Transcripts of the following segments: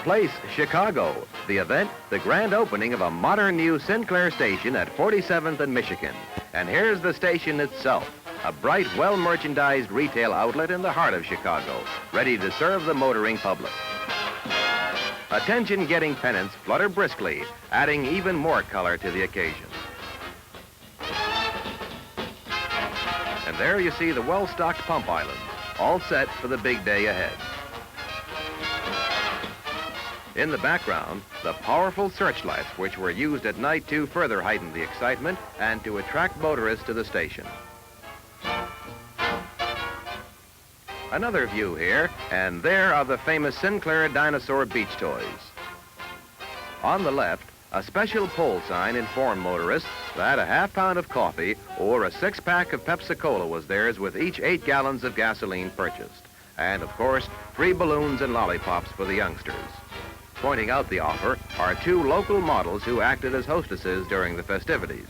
place, Chicago. The event, the grand opening of a modern new Sinclair station at 47th and Michigan. And here's the station itself, a bright, well-merchandised retail outlet in the heart of Chicago, ready to serve the motoring public. Attention-getting pennants flutter briskly, adding even more color to the occasion. And there you see the well-stocked pump island, all set for the big day ahead. In the background, the powerful searchlights which were used at night to further heighten the excitement and to attract motorists to the station. Another view here, and there are the famous Sinclair dinosaur beach toys. On the left, a special pole sign informed motorists that a half-pound of coffee or a six-pack of Pepsi-Cola was theirs with each 8 gallons of gasoline purchased. And, of course, free balloons and lollipops for the youngsters. Pointing out the offer are 2 local models who acted as hostesses during the festivities.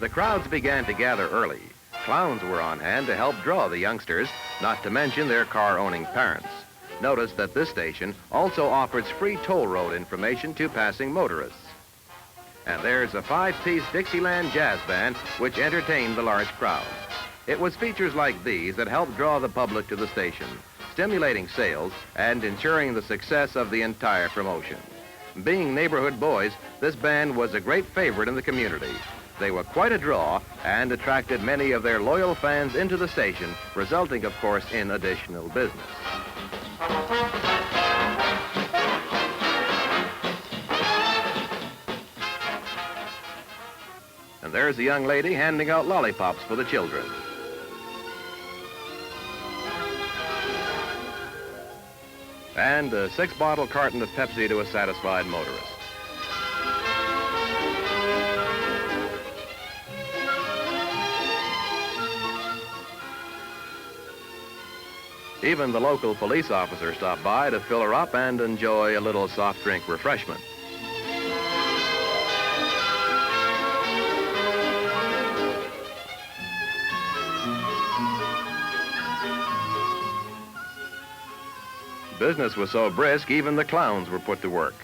The crowds began to gather early. Clowns were on hand to help draw the youngsters, not to mention their car-owning parents. Notice that this station also offers free toll road information to passing motorists. And there's a 5-piece Dixieland jazz band which entertained the large crowd. It was features like these that helped draw the public to the station, stimulating sales and ensuring the success of the entire promotion. Being neighborhood boys, this band was a great favorite in the community. They were quite a draw and attracted many of their loyal fans into the station, resulting, of course, in additional business. And there's a young lady handing out lollipops for the children. And a 6-bottle carton of Pepsi to a satisfied motorist. Even the local police officer stopped by to fill her up and enjoy a little soft drink refreshment. Business was so brisk, even the clowns were put to work.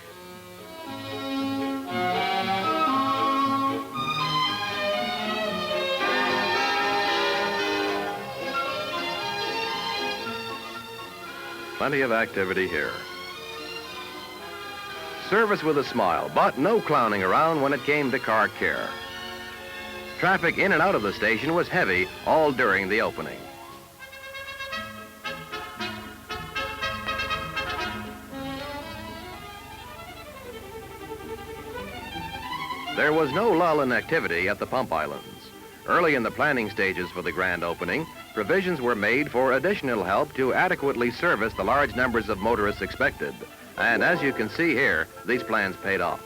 Plenty of activity here. Service with a smile, but no clowning around when it came to car care. Traffic in and out of the station was heavy all during the opening. There was no lull in activity at the pump islands. Early in the planning stages for the grand opening, provisions were made for additional help to adequately service the large numbers of motorists expected. And as you can see here, these plans paid off.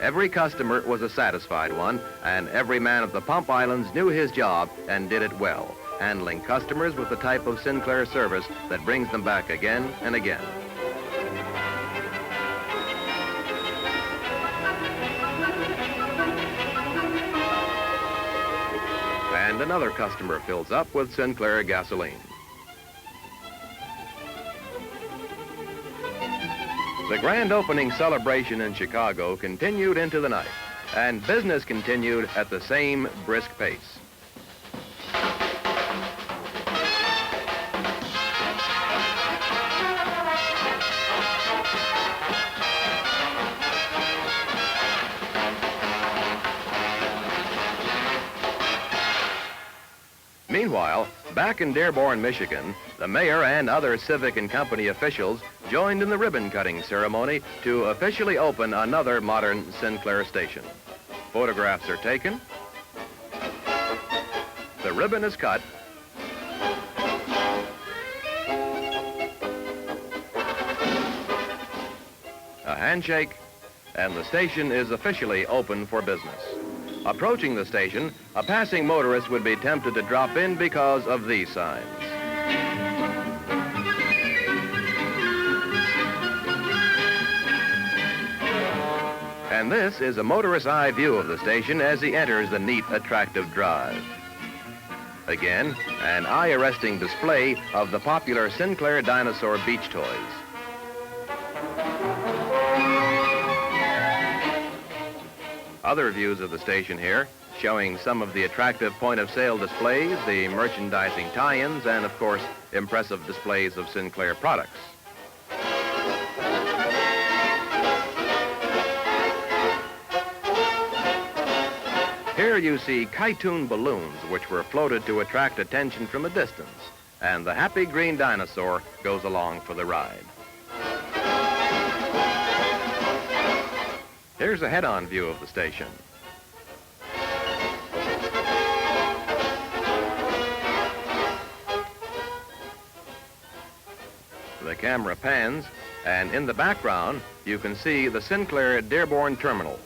Every customer was a satisfied one, and every man at the pump islands knew his job and did it well, handling customers with the type of Sinclair service that brings them back again and again. And another customer fills up with Sinclair gasoline. The grand opening celebration in Chicago continued into the night, and business continued at the same brisk pace. Meanwhile, back in Dearborn, Michigan, the mayor and other civic and company officials joined in the ribbon-cutting ceremony to officially open another modern Sinclair station. Photographs are taken. The ribbon is cut. A handshake, and the station is officially open for business. Approaching the station, a passing motorist would be tempted to drop in because of these signs. And this is a motorist's eye view of the station as he enters the neat, attractive drive. Again, an eye-arresting display of the popular Sinclair dinosaur beach toys. Other views of the station here, showing some of the attractive point-of-sale displays, the merchandising tie-ins, and, of course, impressive displays of Sinclair products. Here you see Kytoon balloons, which were floated to attract attention from a distance, and the happy green dinosaur goes along for the ride. Here's a head-on view of the station. The camera pans, and in the background, you can see the Sinclair Dearborn terminal.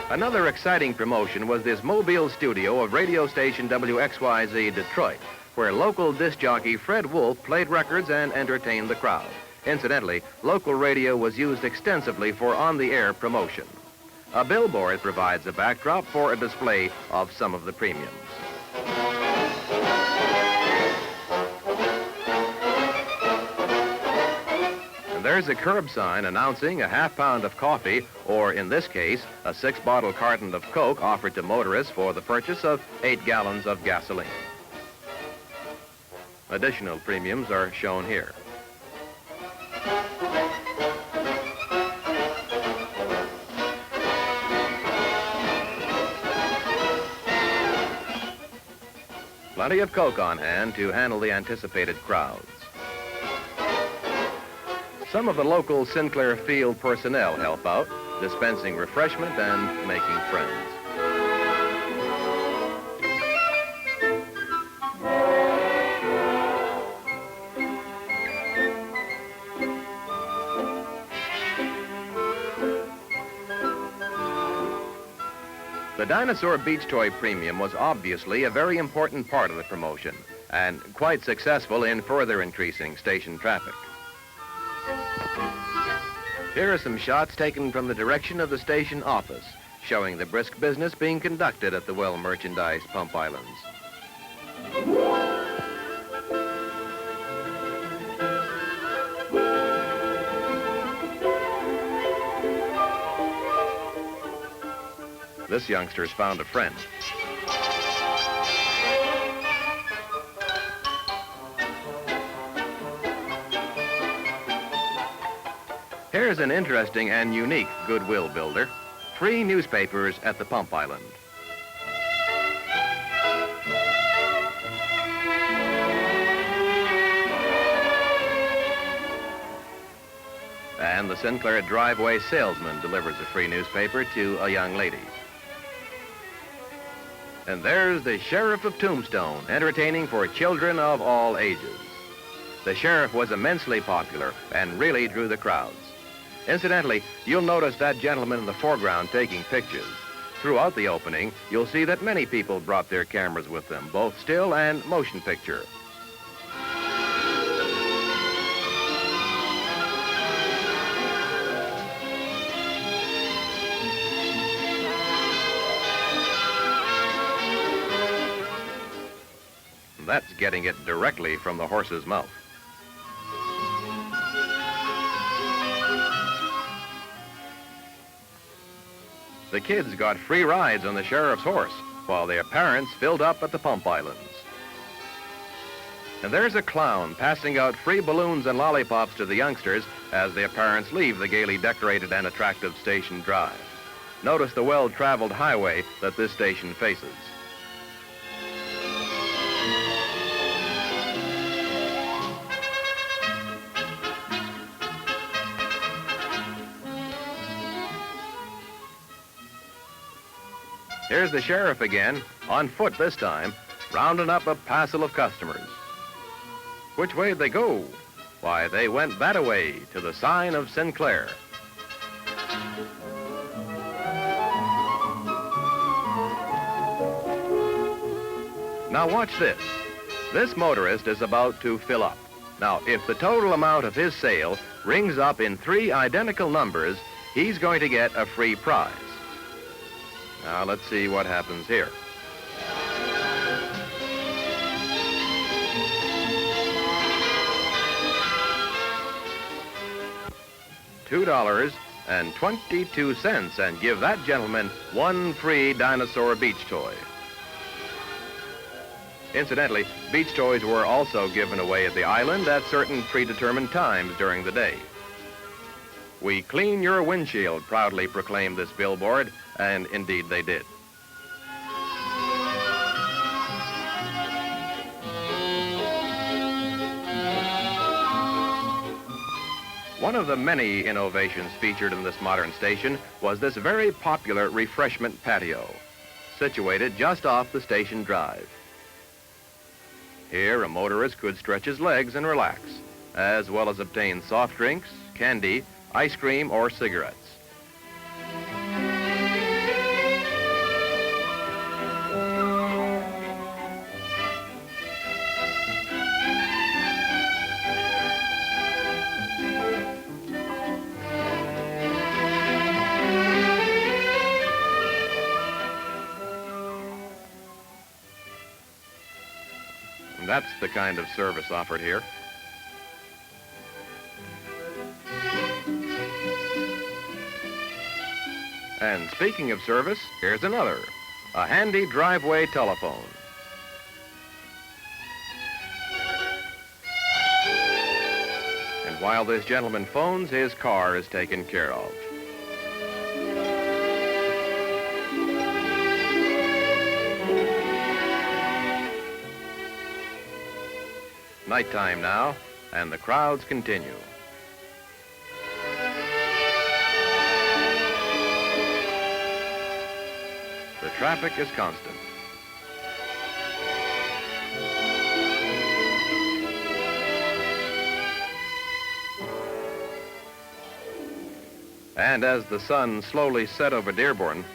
Another exciting promotion was this mobile studio of radio station WXYZ Detroit, where local disc jockey Fred Wolf played records and entertained the crowd. Incidentally, local radio was used extensively for on-the-air promotion. A billboard provides a backdrop for a display of some of the premiums. And there's a curb sign announcing a half-pound of coffee, or in this case, a 6-bottle carton of Coke offered to motorists for the purchase of 8 gallons of gasoline. Additional premiums are shown here. Plenty of Coke on hand to handle the anticipated crowds. Some of the local Sinclair field personnel help out, dispensing refreshment and making friends. The Dinosaur Beach Toy Premium was obviously a very important part of the promotion and quite successful in further increasing station traffic. Here are some shots taken from the direction of the station office, showing the brisk business being conducted at the well-merchandised Pump Islands. This youngster's found a friend. Here's an interesting and unique goodwill builder. Free newspapers at the Pump Island. And the Sinclair driveway salesman delivers a free newspaper to a young lady. And there's the Sheriff of Tombstone, entertaining for children of all ages. The sheriff was immensely popular and really drew the crowds. Incidentally, you'll notice that gentleman in the foreground taking pictures. Throughout the opening, you'll see that many people brought their cameras with them, both still and motion picture. That's getting it directly from the horse's mouth. The kids got free rides on the sheriff's horse, while their parents filled up at the Pump Islands. And there's a clown passing out free balloons and lollipops to the youngsters as their parents leave the gaily decorated and attractive station drive. Notice the well-traveled highway that this station faces. Here's the sheriff again, on foot this time, rounding up a passel of customers. Which way'd they go? Why, they went that-a-way to the sign of Sinclair. Now watch this. This motorist is about to fill up. Now, if the total amount of his sale rings up in 3 identical numbers, he's going to get a free prize. Now, let's see what happens here. $2.22, and give that gentleman one free dinosaur beach toy. Incidentally, beach toys were also given away at the island at certain predetermined times during the day. "We clean your windshield," proudly proclaimed this billboard, and indeed they did. One of the many innovations featured in this modern station was this very popular refreshment patio, situated just off the station drive. Here, a motorist could stretch his legs and relax, as well as obtain soft drinks, candy, ice cream, or cigarettes. And that's the kind of service offered here. And speaking of service, here's another, a handy driveway telephone. And while this gentleman phones, his car is taken care of. Nighttime now, and the crowds continue. The traffic is constant. And as the sun slowly set over Dearborn,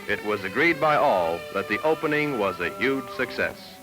it was agreed by all that the opening was a huge success.